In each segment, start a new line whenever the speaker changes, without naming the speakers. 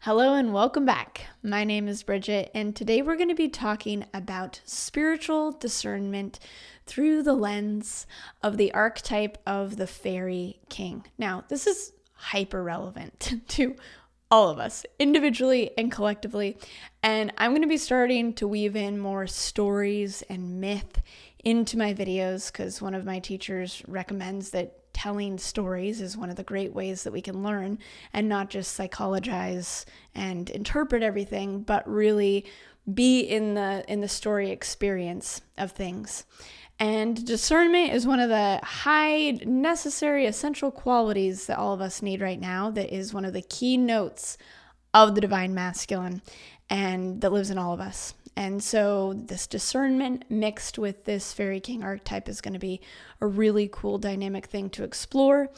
Hello and welcome back. My name is Bridget, and today we're going to be talking about spiritual discernment through the lens of the archetype of the Fairy King. Now, this is hyper relevant to all of us, individually and collectively, and I'm going to be starting to weave in more stories and myth into my videos because one of my teachers recommends that telling stories is one of the great ways that we can learn and not just psychologize and interpret everything, but really be in the story experience of things. And discernment is one of the high necessary essential qualities that all of us need right now. That is one of the key notes of the divine masculine and that lives in all of us. And so this discernment mixed with this Fairy King archetype is going to be a really cool dynamic thing to explore,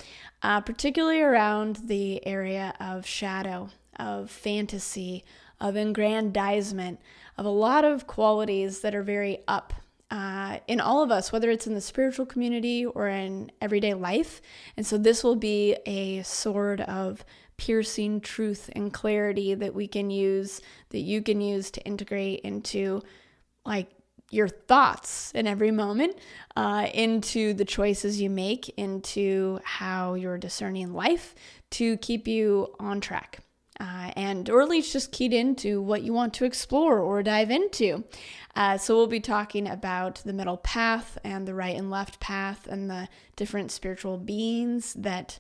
particularly around the area of shadow, of fantasy, of aggrandizement, of a lot of qualities that are very up in all of us, whether it's in the spiritual community or in everyday life. And so this will be a sword of piercing truth and clarity that we can use, that you can use to integrate into like your thoughts in every moment, into the choices you make, into how you're discerning life to keep you on track. And or at least just keyed into what you want to explore or dive into. So we'll be talking about the middle path and the right and left path and the different spiritual beings that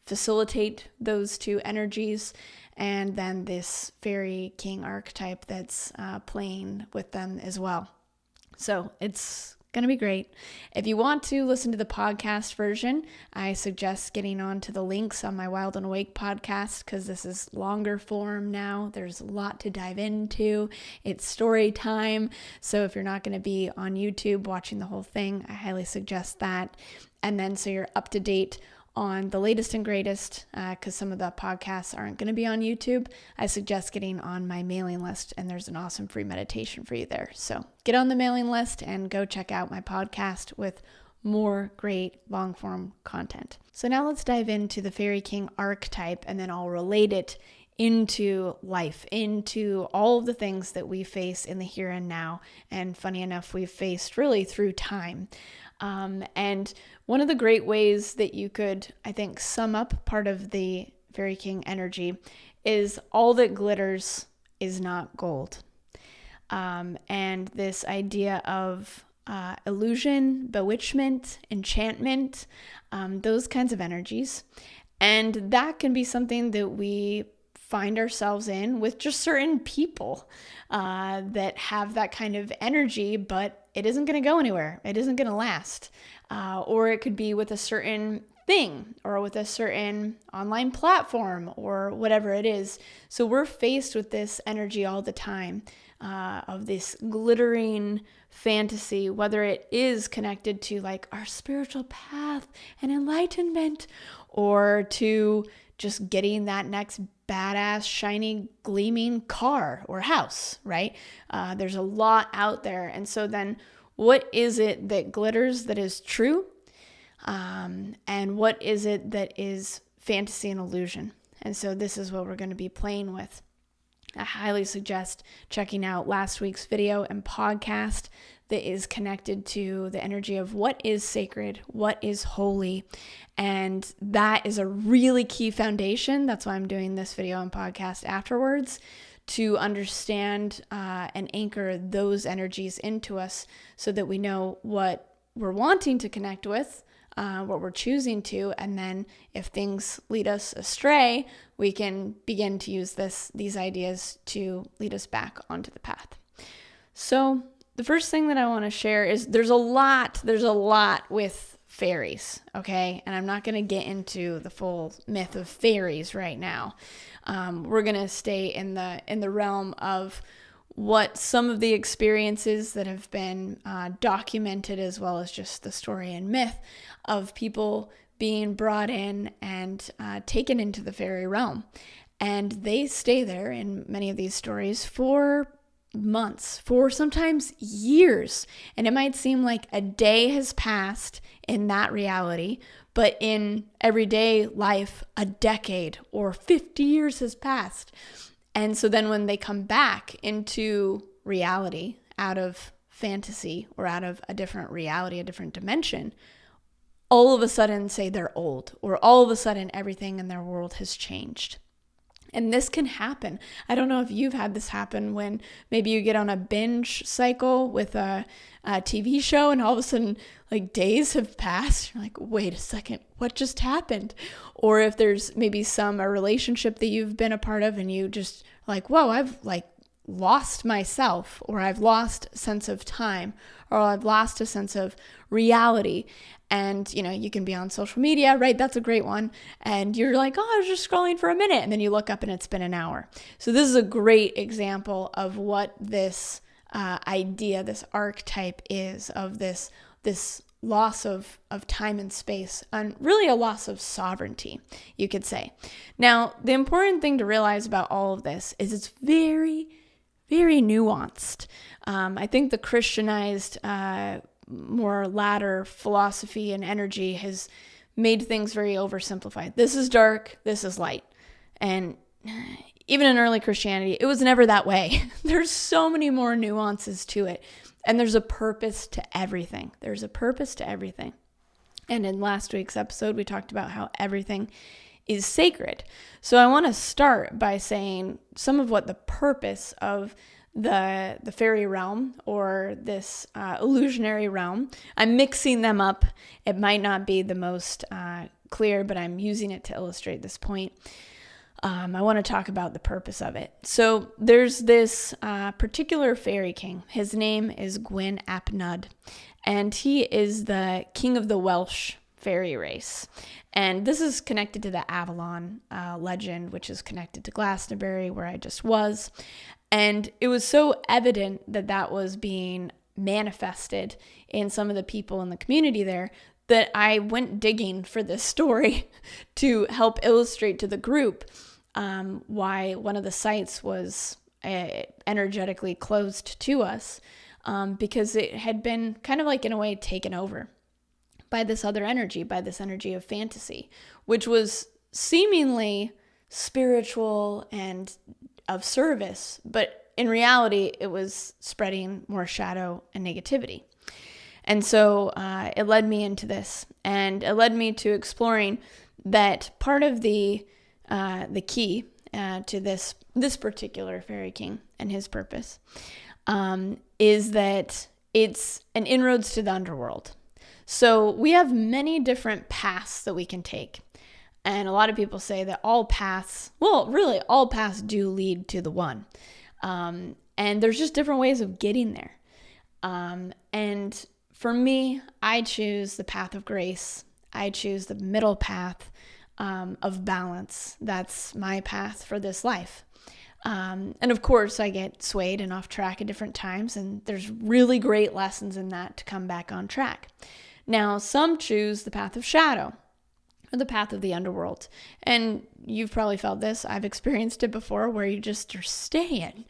facilitate those two energies, and then this Fairy King archetype that's playing with them as well. So it's going to be great. If you want to listen to the podcast version, I suggest getting on to the links on my Wild and Awake podcast because this is longer form now. There's a lot to dive into. It's story time. So if you're not going to be on YouTube watching the whole thing, I highly suggest that. And then so you're up to date on the latest and greatest, because some of the podcasts aren't going to be on YouTube, I suggest getting on my mailing list, and there's an awesome free meditation for you there. So get on the mailing list and go check out my podcast with more great long-form content. So now let's dive into the Fairy King archetype, and then I'll relate it into life, into all of the things that we face in the here and now. And funny enough, we've faced really through time. And one of the great ways that you could, I think, sum up part of the Fairy King energy is all that glitters is not gold. And this idea of illusion, bewitchment, enchantment, those kinds of energies. And that can be something that we find ourselves in with just certain people that have that kind of energy, but it isn't going to go anywhere. It isn't going to last. Or it could be with a certain thing or with a certain online platform or whatever it is. So we're faced with this energy all the time of this glittering fantasy, whether it is connected to like our spiritual path and enlightenment or to just getting that next badass, shiny, gleaming car or house, right? There's a lot out there. And so then what is it that glitters that is true? And what is it that is fantasy and illusion? And so this is what we're going to be playing with. I highly suggest checking out last week's video and podcast that is connected to the energy of what is sacred, what is holy. And that is a really key foundation. That's why I'm doing this video and podcast afterwards, to understand and anchor those energies into us so that we know what we're wanting to connect with, what we're choosing to, and then if things lead us astray, we can begin to use these ideas to lead us back onto the path. So the first thing that I want to share is there's a lot with fairies, okay? And I'm not going to get into the full myth of fairies right now. We're going to stay in the realm of what some of the experiences that have been documented, as well as just the story and myth of people being brought in and taken into the fairy realm. And they stay there in many of these stories for months, for sometimes years. And it might seem like a day has passed in that reality, but in everyday life, a decade or 50 years has passed. And so then when they come back into reality, out of fantasy or out of a different reality, a different dimension, all of a sudden say they're old, or all of a sudden everything in their world has changed. And this can happen. I don't know if you've had this happen when maybe you get on a binge cycle with a TV show and all of a sudden like days have passed. You're like, wait a second, what just happened? Or if there's maybe a relationship that you've been a part of and you just like, whoa, I've like lost myself, or I've lost a sense of time, or I've lost a sense of reality. And, you can be on social media, right? That's a great one. And you're like, oh, I was just scrolling for a minute. And then you look up and it's been an hour. So this is a great example of what this idea, this archetype is, of this loss of time and space, and really a loss of sovereignty, you could say. Now, the important thing to realize about all of this is it's very, very nuanced. I think the Christianized, more latter philosophy and energy has made things very oversimplified. This is dark, this is light. And even in early Christianity, it was never that way. There's so many more nuances to it. And there's a purpose to everything. There's a purpose to everything. And in last week's episode, we talked about how everything is sacred. So I want to start by saying some of what the purpose of the fairy realm, or this illusionary realm. I'm mixing them up. It might not be the most clear, but I'm using it to illustrate this point. I want to talk about the purpose of it. So there's this particular fairy king. His name is Gwyn ap Nudd, and he is the king of the Welsh fairy race. And this is connected to the Avalon legend, which is connected to Glastonbury, where I just was. And it was so evident that that was being manifested in some of the people in the community there that I went digging for this story to help illustrate to the group why one of the sites was energetically closed to us, because it had been kind of like in a way taken over by this other energy, by this energy of fantasy, which was seemingly spiritual and of service, but in reality, it was spreading more shadow and negativity. And so it led me into this, and it led me to exploring that part of the key to this particular fairy king and his purpose is that it's an inroads to the underworld. So we have many different paths that we can take. And a lot of people say that all paths do lead to the one. And there's just different ways of getting there. And for me, I choose the path of grace. I choose the middle path of balance. That's my path for this life. And of course, I get swayed and off track at different times, and there's really great lessons in that to come back on track. Now, some choose the path of shadow, or the path of the underworld. And you've probably felt this. I've experienced it before, where you just are staying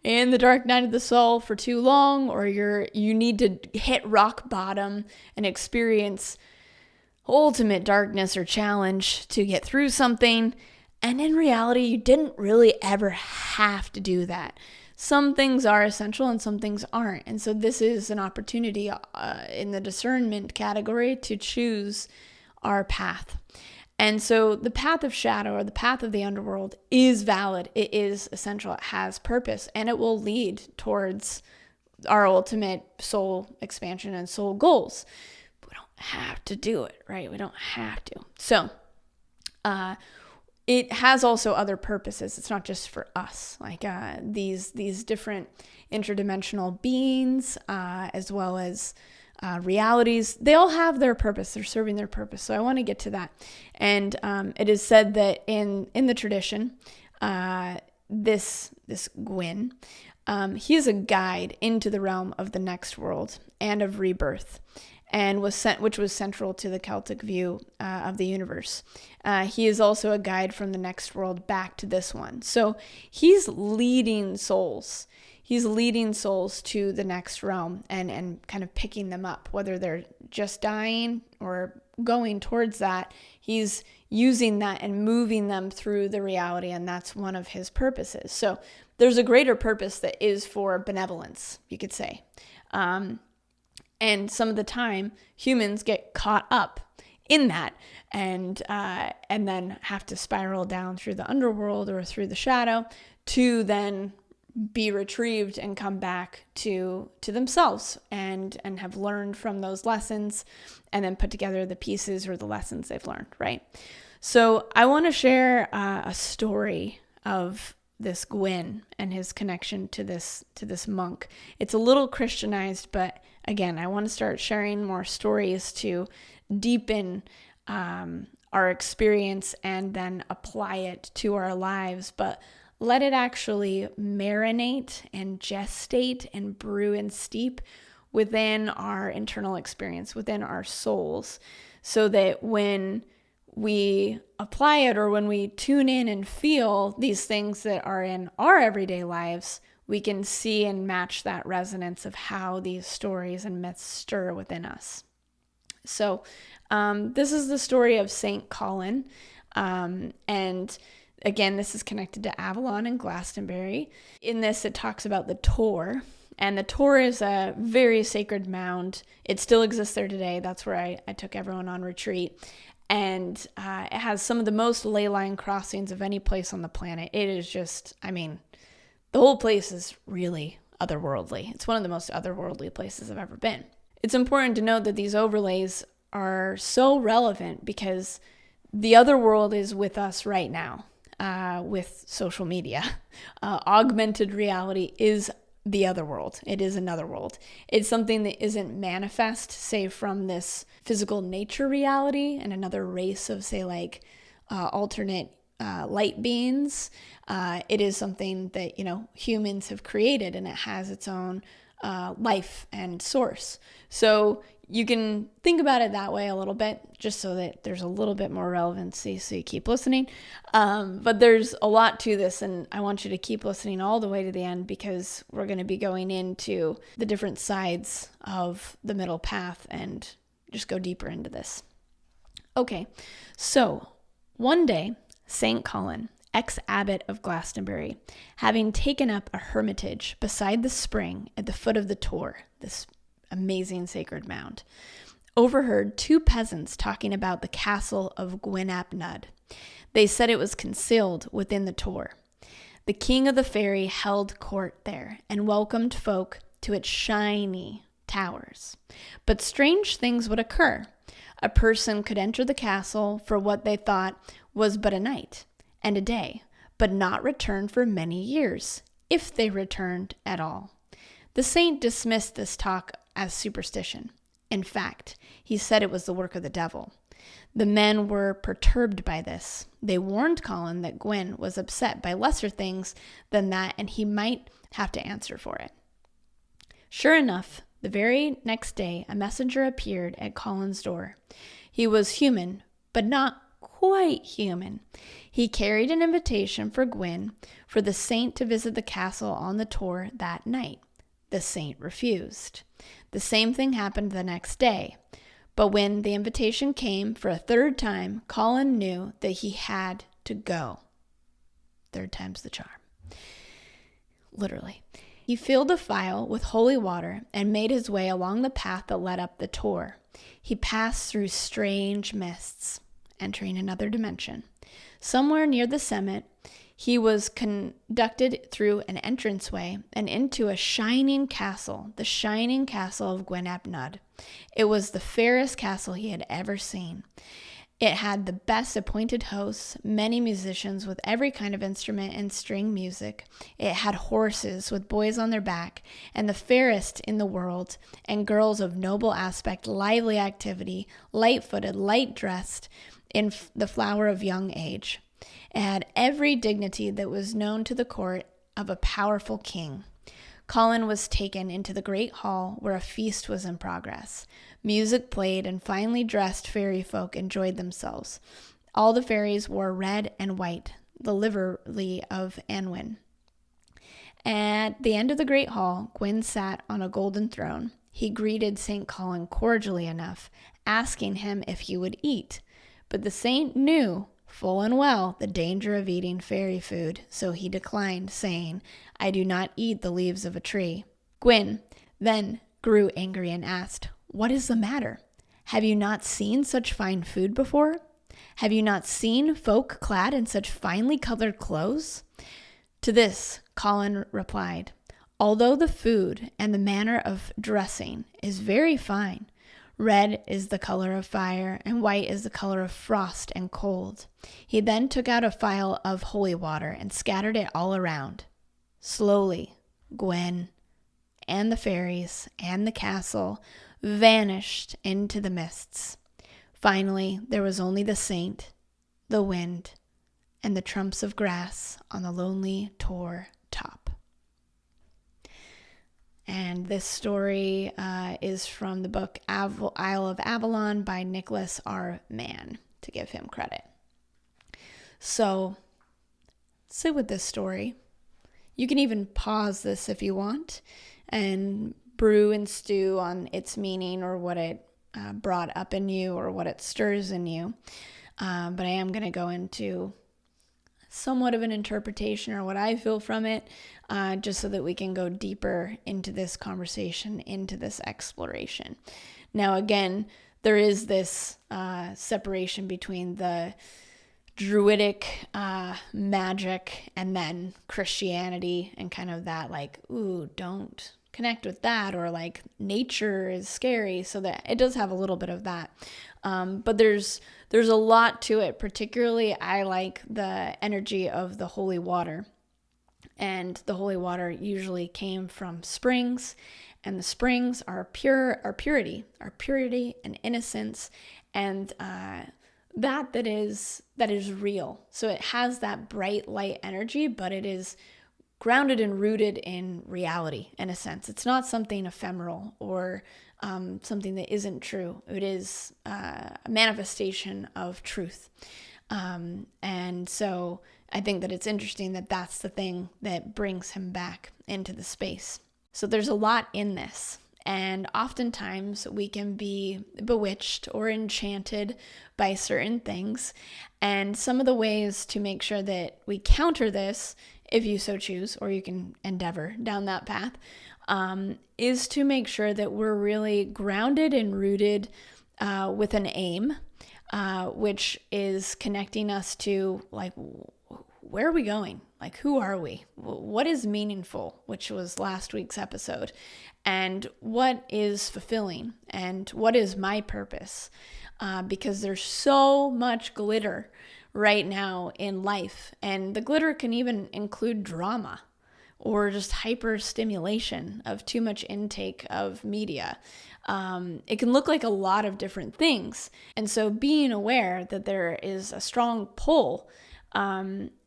in the dark night of the soul for too long, or you need to hit rock bottom and experience ultimate darkness or challenge to get through something. And in reality, you didn't really ever have to do that. Some things are essential and some things aren't. And so this is an opportunity in the discernment category to choose our path. And so the path of shadow, or the path of the underworld, is valid. It is essential. It has purpose, and it will lead towards our ultimate soul expansion and soul goals. But we don't have to do it, right? We don't have to. So it has also other purposes. It's not just for us, like these different interdimensional beings, as well as realities. They all have their purpose. They're serving their purpose. So I want to get to that. And it is said that in the tradition, this Gwyn, he is a guide into the realm of the next world and of rebirth. and which was central to the Celtic view of the universe. He is also a guide from the next world back to this one. So he's leading souls. He's leading souls to the next realm and kind of picking them up, whether they're just dying or going towards that. He's using that and moving them through the reality, and that's one of his purposes. So there's a greater purpose that is for benevolence, you could say. And some of the time, humans get caught up in that and then have to spiral down through the underworld or through the shadow to then be retrieved and come back to themselves and have learned from those lessons and then put together the pieces or the lessons they've learned, right? So I want to share a story of this Gwyn and his connection to this monk. It's a little Christianized, but again, I want to start sharing more stories to deepen our experience and then apply it to our lives, but let it actually marinate and gestate and brew and steep within our internal experience, within our souls, so that when we apply it or when we tune in and feel these things that are in our everyday lives, we can see and match that resonance of how these stories and myths stir within us. So this is the story of Saint Colin, and again, this is connected to Avalon and Glastonbury. In this, it talks about the Tor, and the Tor is a very sacred mound. It still exists there today. That's where I took everyone on retreat. And it has some of the most ley line crossings of any place on the planet. It is just, the whole place is really otherworldly. It's one of the most otherworldly places I've ever been. It's important to note that these overlays are so relevant because the otherworld is with us right now. With social media. Augmented reality is the other world. It is another world. It's something that isn't manifest, say, from this physical nature reality and another race of, say, like alternate light beings. It is something that, humans have created, and it has its own life and source. So you can think about it that way a little bit, just so that there's a little bit more relevancy, so you keep listening. But there's a lot to this, and I want you to keep listening all the way to the end, because we're going to be going into the different sides of the middle path and just go deeper into this. Okay, so one day, St. Colin, ex-abbot of Glastonbury, having taken up a hermitage beside the spring at the foot of the Tor, this amazing sacred mound, overheard two peasants talking about the castle of Gwyn ap Nudd. They said it was concealed within the Tor. The king of the fairy held court there and welcomed folk to its shiny towers. But strange things would occur. A person could enter the castle for what they thought was but a night and a day, but not return for many years, if they returned at all. The saint dismissed this talk as superstition. In fact, he said it was the work of the devil. The men were perturbed by this. They warned Colin that Gwyn was upset by lesser things than that, and he might have to answer for it. Sure enough, the very next day, a messenger appeared at Colin's door. He was human, but not quite human. He carried an invitation for Gwyn for the saint to visit the castle on the Tor that night. The saint refused. The same thing happened the next day. But when the invitation came for a third time, Colin knew that he had to go. Third time's the charm. Literally. He filled a phial with holy water and made his way along the path that led up the Tor. He passed through strange mists, entering another dimension. Somewhere near the summit, he was conducted through an entranceway and into a shining castle, the shining castle of Gwyn ap Nudd. It was the fairest castle he had ever seen. It had the best appointed hosts, many musicians with every kind of instrument and string music. It had horses with boys on their back, and the fairest in the world, and girls of noble aspect, lively activity, light-footed, light-dressed, in the flower of young age. It had every dignity that was known to the court of a powerful king. Colin was taken into the great hall where a feast was in progress. Music played and finely dressed fairy folk enjoyed themselves. All the fairies wore red and white, the livery of Anwen. At the end of the great hall, Gwyn sat on a golden throne. He greeted St. Colin cordially enough, asking him if he would eat. But the saint knew full and well the danger of eating fairy food, so he declined, saying, "I do not eat the leaves of a tree." Gwyn then grew angry and asked, "What is the matter? Have you not seen such fine food before? Have you not seen folk clad in such finely colored clothes?" To this, Colin replied, "Although the food and the manner of dressing is very fine, red is the color of fire, and white is the color of frost and cold." He then took out a phial of holy water and scattered it all around. Slowly, Gwyn and the fairies and the castle vanished into the mists. Finally, there was only the saint, the wind, and the trumps of grass on the lonely Tor top. And this story is from the book Isle of Avalon by Nicholas R. Mann, to give him credit. So, sit with this story. You can even pause this if you want and brew and stew on its meaning or what it brought up in you or what it stirs in you. But I am going to go into somewhat of an interpretation or what I feel from it, just so that we can go deeper into this conversation, into this exploration. Now, again, there is this separation between the Druidic magic and then Christianity, and kind of that like, ooh, don't connect with that, or like nature is scary, so that it does have a little bit of that. But there's a lot to it. Particularly, I like the energy of the holy water. And the holy water usually came from springs, and the springs are purity and innocence, and that is real. So it has that bright light energy, but it is grounded and rooted in reality, in a sense. It's not something ephemeral or something that isn't true. It is a manifestation of truth. And so I think that it's interesting that that's the thing that brings him back into the space. So there's a lot in this. And oftentimes we can be bewitched or enchanted by certain things. And some of the ways to make sure that we counter this, if you so choose, or you can endeavor down that path, is to make sure that we're really grounded and rooted with an aim, which is connecting us to, like, where are we going? Like, who are we? What is meaningful, which was last week's episode, and what is fulfilling, and what is my purpose? Because there's so much glitter right now in life, and the glitter can even include drama or just hyper stimulation of too much intake of media. It can look like a lot of different things. And so being aware that there is a strong pull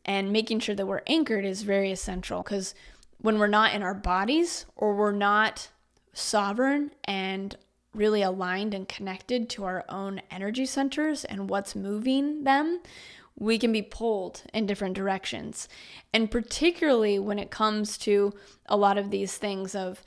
and making sure that we're anchored is very essential, because when we're not in our bodies, or we're not sovereign and really aligned and connected to our own energy centers and what's moving them, we can be pulled in different directions. And particularly when it comes to a lot of these things of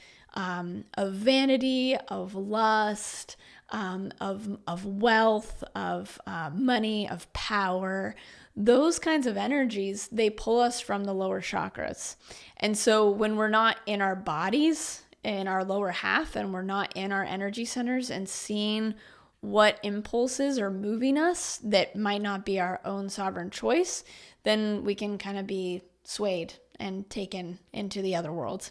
vanity, of lust, of wealth, of money, of power, those kinds of energies, they pull us from the lower chakras. And so when we're not in our bodies, in our lower half, and we're not in our energy centers and seeing what impulses are moving us that might not be our own sovereign choice, then we can kind of be swayed and taken into the other world.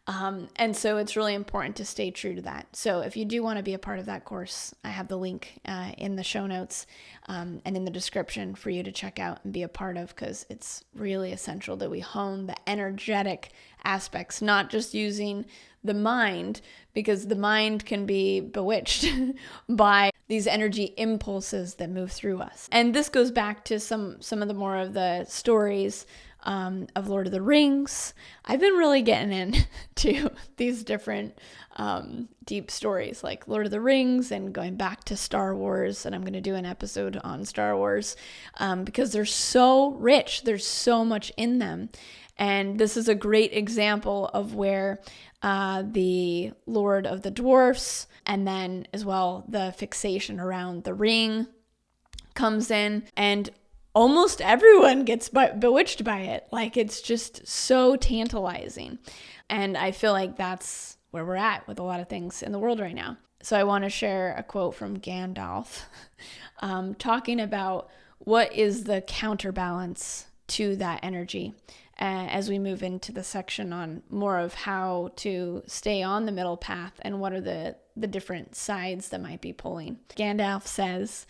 And so it's really important to stay true to that. So if you do want to be a part of that course, I have the link in the show notes and in the description for you to check out and be a part of, because it's really essential that we hone the energetic aspects, not just using the mind, because the mind can be bewitched by these energy impulses that move through us. And this goes back to some of the more of the stories of Lord of the Rings. I've been really getting into these different deep stories like Lord of the Rings and going back to Star Wars. And I'm going to do an episode on Star Wars because they're so rich. There's so much in them. And this is a great example of where the Lord of the Dwarfs and then as well the fixation around the ring comes in, and almost everyone gets bewitched by it. Like, it's just so tantalizing. And I feel like that's where we're at with a lot of things in the world right now. So I want to share a quote from Gandalf talking about what is the counterbalance to that energy as we move into the section on more of how to stay on the middle path and what are the different sides that might be pulling. Gandalf says,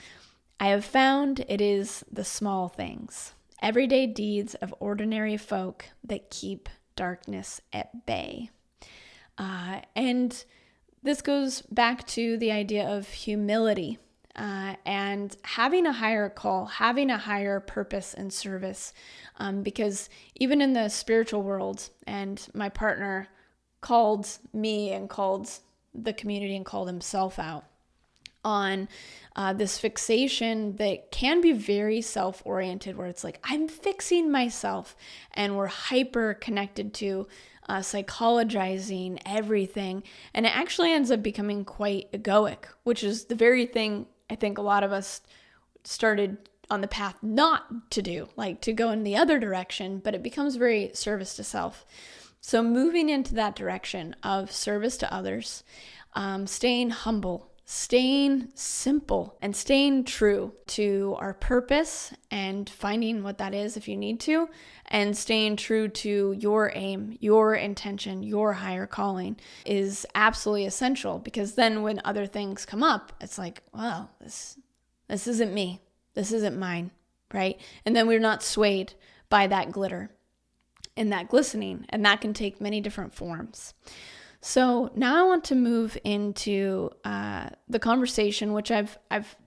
"I have found it is the small things, everyday deeds of ordinary folk that keep darkness at bay." And this goes back to the idea of humility and having a higher call, having a higher purpose and service. Because even in the spiritual world, and my partner called me and called the community and called himself out on this fixation that can be very self-oriented, where it's like, I'm fixing myself, and we're hyper connected to psychologizing everything. And it actually ends up becoming quite egoic, which is the very thing I think a lot of us started on the path not to do, like to go in the other direction, but it becomes very service to self. So moving into that direction of service to others, staying humble, staying simple, and staying true to our purpose and finding what that is if you need to, and staying true to your aim, your intention, your higher calling is absolutely essential, because then when other things come up, it's like, well, this isn't me. This isn't mine, right? And then we're not swayed by that glitter and that glistening, and that can take many different forms. So now I want to move into the conversation, which I've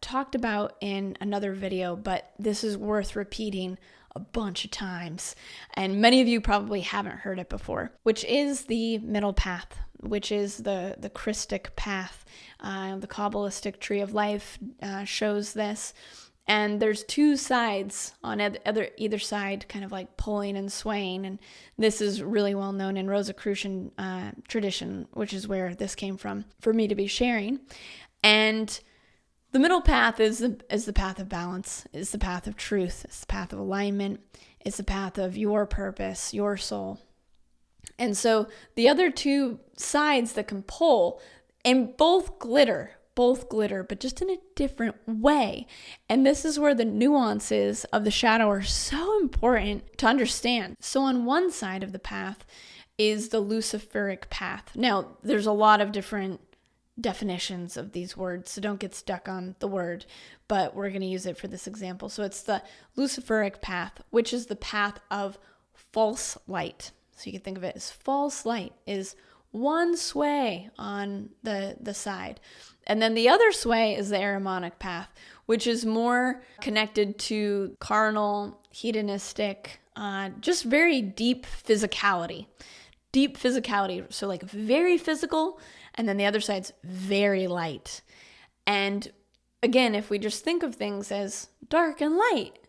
talked about in another video, but this is worth repeating a bunch of times, and many of you probably haven't heard it before, which is the middle path, which is the Christic path. The Kabbalistic tree of life shows this. And there's two sides on either side, kind of like pulling and swaying. And this is really well known in Rosicrucian tradition, which is where this came from for me to be sharing. And the middle path is the path of balance, is the path of truth, it's the path of alignment, it's the path of your purpose, your soul. And so the other two sides that can pull, and both glitter, but just in a different way. And this is where the nuances of the shadow are so important to understand. So on one side of the path is the Luciferic path. Now, there's a lot of different definitions of these words, so don't get stuck on the word, but we're going to use it for this example. So it's the Luciferic path, which is the path of false light. So you can think of it as false light is one sway on the side. And then the other sway is the Ahrimanic path, which is more connected to carnal, hedonistic, just very deep physicality. So like very physical, and then the other side's very light. And again, if we just think of things as dark and light,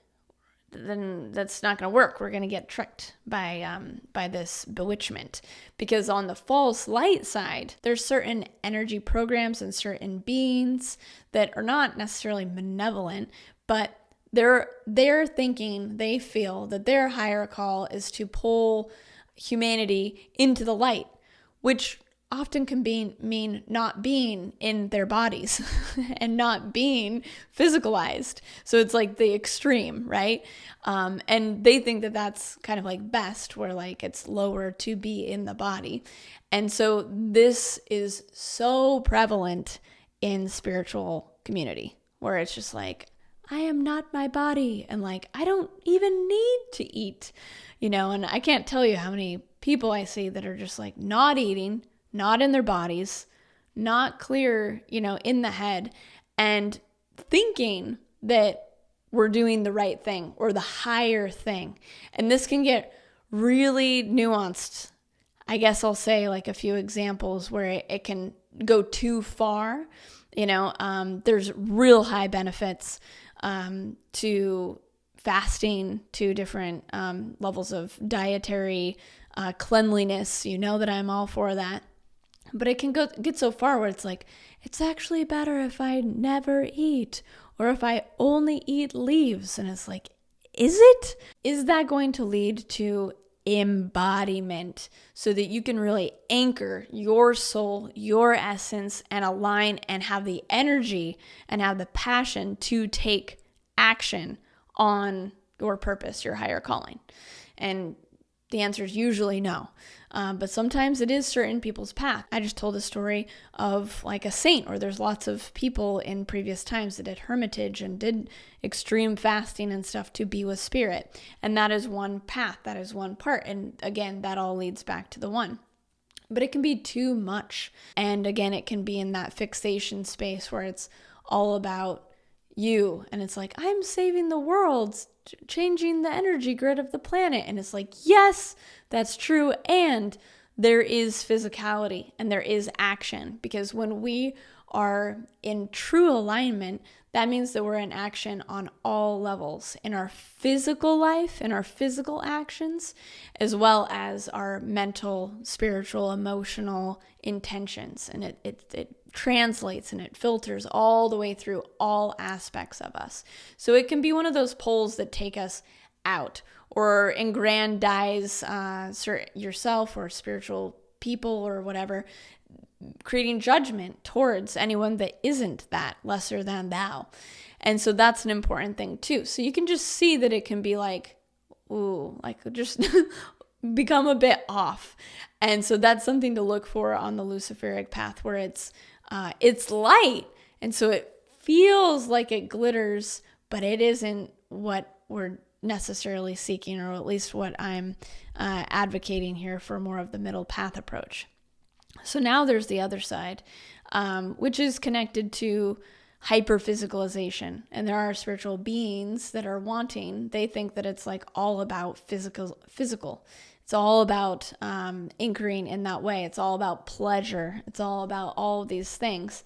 then that's not going to work. We're going to get tricked by this bewitchment, because on the false light side, there's certain energy programs and certain beings that are not necessarily malevolent, but they're thinking, they feel that their higher call is to pull humanity into the light, which often can mean not being in their bodies and not being physicalized. So it's like the extreme, right? And they think that that's kind of like best, where like it's lower to be in the body. And so this is so prevalent in spiritual community, where it's just like, I am not my body, and like, I don't even need to eat, and I can't tell you how many people I see that are just like not eating, not in their bodies, not clear, in the head, and thinking that we're doing the right thing or the higher thing. And this can get really nuanced. I guess I'll say like a few examples where it can go too far. There's real high benefits to fasting, to different levels of dietary cleanliness. You know that I'm all for that. But it can get so far where it's like, it's actually better if I never eat, or if I only eat leaves. And it's like, is it? Is that going to lead to embodiment so that you can really anchor your soul, your essence, and align and have the energy and have the passion to take action on your purpose, your higher calling? And the answer is usually no. But sometimes it is certain people's path. I just told a story of like a saint, or there's lots of people in previous times that did hermitage and did extreme fasting and stuff to be with spirit. And that is one path, that is one part. And again, that all leads back to the one. But it can be too much. And again, it can be in that fixation space where it's all about you. And it's like, I'm saving the world, changing the energy grid of the planet. And it's like, yes, that's true. And there is physicality and there is action, because when we are in true alignment, that means that we're in action on all levels, in our physical life, in our physical actions, as well as our mental, spiritual, emotional intentions. And it translates and it filters all the way through all aspects of us. So it can be one of those poles that take us out or aggrandize yourself or spiritual people or whatever, creating judgment towards anyone that isn't that, lesser than thou. And so that's an important thing too. So you can just see that it can be like, ooh, like just become a bit off. And so that's something to look for on the Luciferic path, where it's light. And so it feels like it glitters, but it isn't what we're necessarily seeking, or at least what I'm advocating here for more of the middle path approach. So now there's the other side, which is connected to hyper-physicalization. And there are spiritual beings that are wanting, they think that it's like all about physical. It's all about anchoring in that way. It's all about pleasure. It's all about all of these things.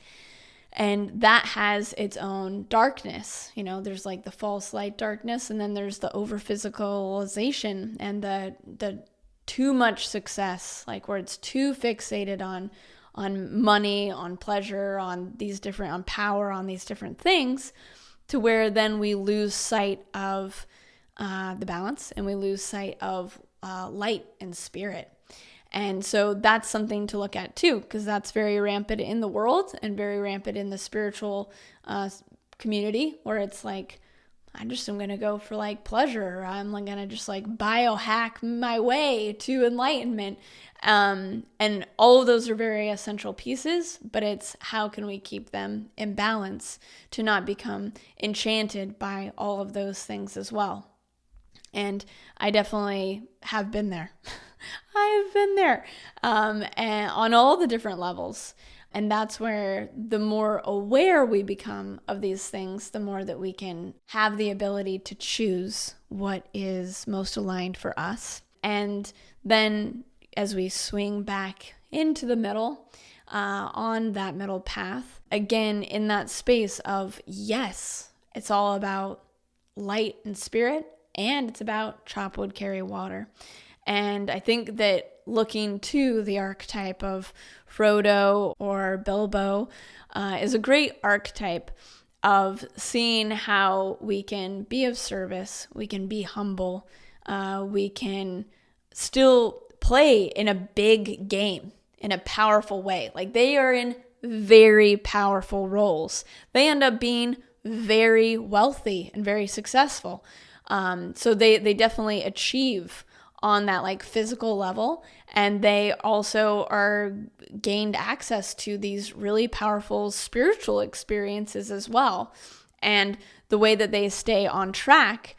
And that has its own darkness. There's like the false light darkness, and then there's the over-physicalization and the too much success, like where it's too fixated on money, on pleasure, on power, on these different things, to where then we lose sight of the balance, and we lose sight of light and spirit. And so that's something to look at too, because that's very rampant in the world and very rampant in the spiritual community, where it's like, I just am going to go for like pleasure. I'm going to just like biohack my way to enlightenment. And all of those are very essential pieces, but it's how can we keep them in balance to not become enchanted by all of those things as well. And I definitely have been there. I have been there, and on all the different levels. And that's where the more aware we become of these things, the more that we can have the ability to choose what is most aligned for us. And then as we swing back into the middle, on that middle path, again, in that space of, yes, it's all about light and spirit, and it's about chop wood, carry water. And I think that looking to the archetype of Frodo or Bilbo is a great archetype of seeing how we can be of service, we can be humble, we can still play in a big game in a powerful way. Like, they are in very powerful roles. They end up being very wealthy and very successful. So they definitely achieve on that like physical level, and they also are gained access to these really powerful spiritual experiences as well. And the way that they stay on track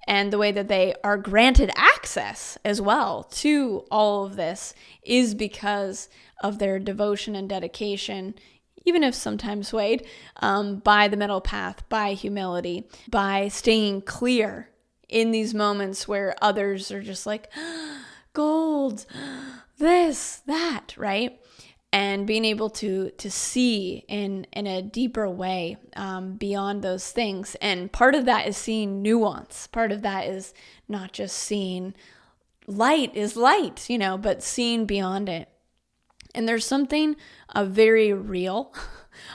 and the way that they are granted access as well to all of this is because of their devotion and dedication, even if sometimes swayed, by the middle path, by humility, by staying clear in these moments where others are just like, gold, this, that, right? And being able to see in a deeper way beyond those things. And part of that is seeing nuance. Part of that is not just seeing light is light, but seeing beyond it. And there's something very real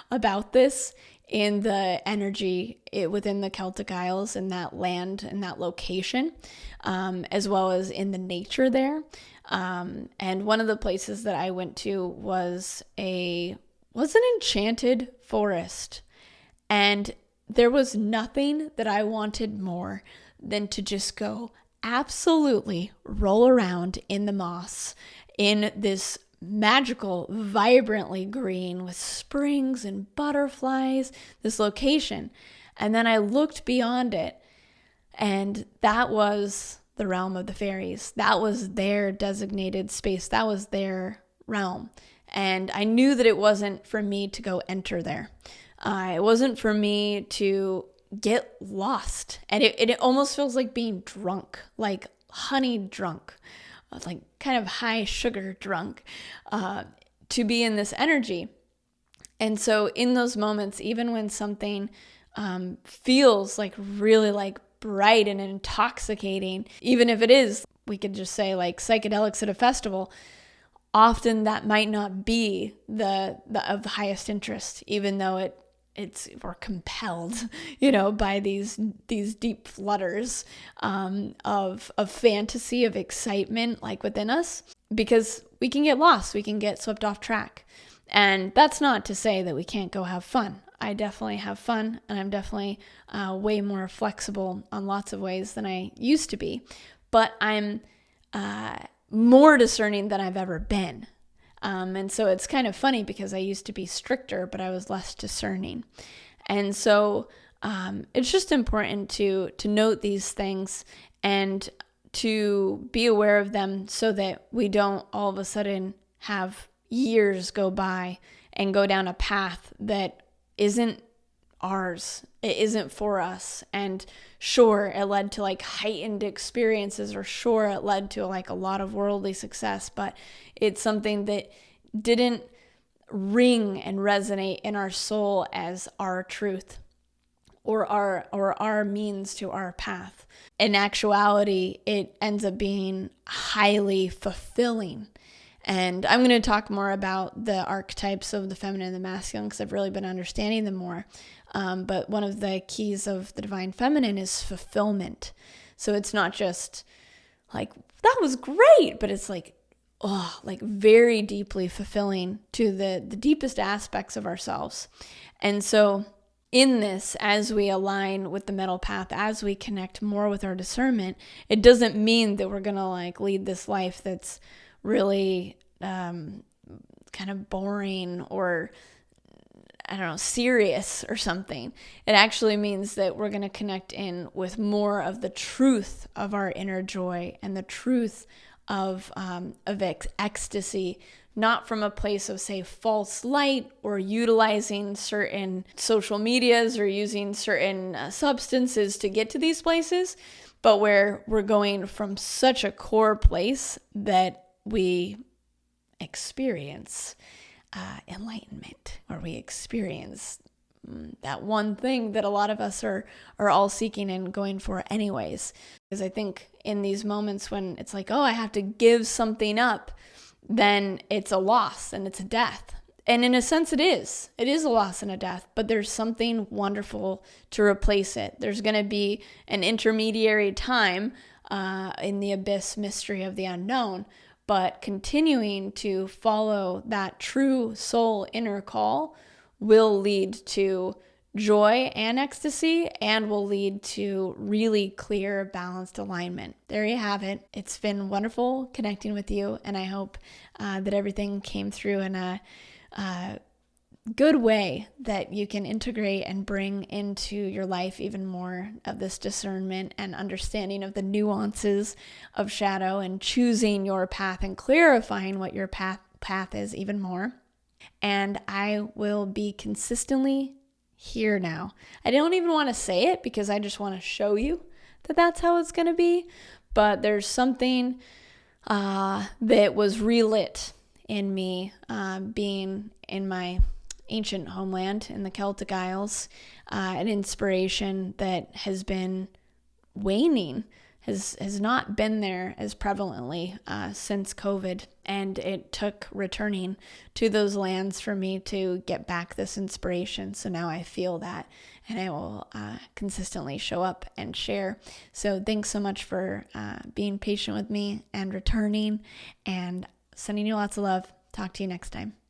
about this in the energy within the Celtic Isles and that land and that location, as well as in the nature there. And one of the places that I went to was an enchanted forest. And there was nothing that I wanted more than to just go absolutely roll around in the moss in this magical, vibrantly green with springs and butterflies, this location. And then I looked beyond it, and that was the realm of the fairies. That was their designated space. That was their realm. And I knew that it wasn't for me to go enter there. It wasn't for me to get lost. And it almost feels like being drunk, like honey drunk, like kind of high sugar drunk, to be in this energy. And so in those moments, even when something feels like really like bright and intoxicating, even if it is, we could just say like psychedelics at a festival, often that might not be the of the highest interest, even though we're compelled, by these deep flutters of fantasy, of excitement, like within us, because we can get lost, we can get swept off track. And that's not to say that we can't go have fun. I definitely have fun, and I'm definitely way more flexible on lots of ways than I used to be. But I'm more discerning than I've ever been. And so it's kind of funny because I used to be stricter, but I was less discerning. And so it's just important to note these things and to be aware of them so that we don't all of a sudden have years go by and go down a path that isn't ours. It isn't for us. And sure, it led to like heightened experiences, or sure, it led to like a lot of worldly success, but it's something that didn't ring and resonate in our soul as our truth or our means to our path. In actuality, it ends up being highly fulfilling. And I'm going to talk more about the archetypes of the feminine and the masculine because I've really been understanding them more. But one of the keys of the divine feminine is fulfillment. So it's not just like, that was great, but it's like, like very deeply fulfilling to the deepest aspects of ourselves. And so in this, as we align with the middle path, as we connect more with our discernment, it doesn't mean that we're going to like lead this life that's really kind of boring or, I don't know, serious or something. It actually means that we're going to connect in with more of the truth of our inner joy and the truth of ecstasy, not from a place of, say, false light or utilizing certain social medias or using certain substances to get to these places, but where we're going from such a core place that we experience enlightenment, or we experience that one thing that a lot of us are all seeking and going for anyways. Because I think in these moments when it's like, I have to give something up, then it's a loss and it's a death. And in a sense it is. It is a loss and a death, but there's something wonderful to replace it. There's going to be an intermediary time in the abyss mystery of the unknown, but continuing to follow that true soul inner call will lead to joy and ecstasy, and will lead to really clear, balanced alignment. There you have it. It's been wonderful connecting with you, and I hope that everything came through in a good way that you can integrate and bring into your life even more of this discernment and understanding of the nuances of shadow and choosing your path and clarifying what your path is even more. and I will be consistently here now. I don't even want to say it because I just want to show you that that's how it's going to be, but there's something that was relit in me, being in my ancient homeland in the Celtic Isles, an inspiration that has been waning, has not been there as prevalently since COVID, and it took returning to those lands for me to get back this inspiration. So now I feel that, and I will consistently show up and share. So thanks so much for being patient with me and returning, and sending you lots of love. Talk to you next time.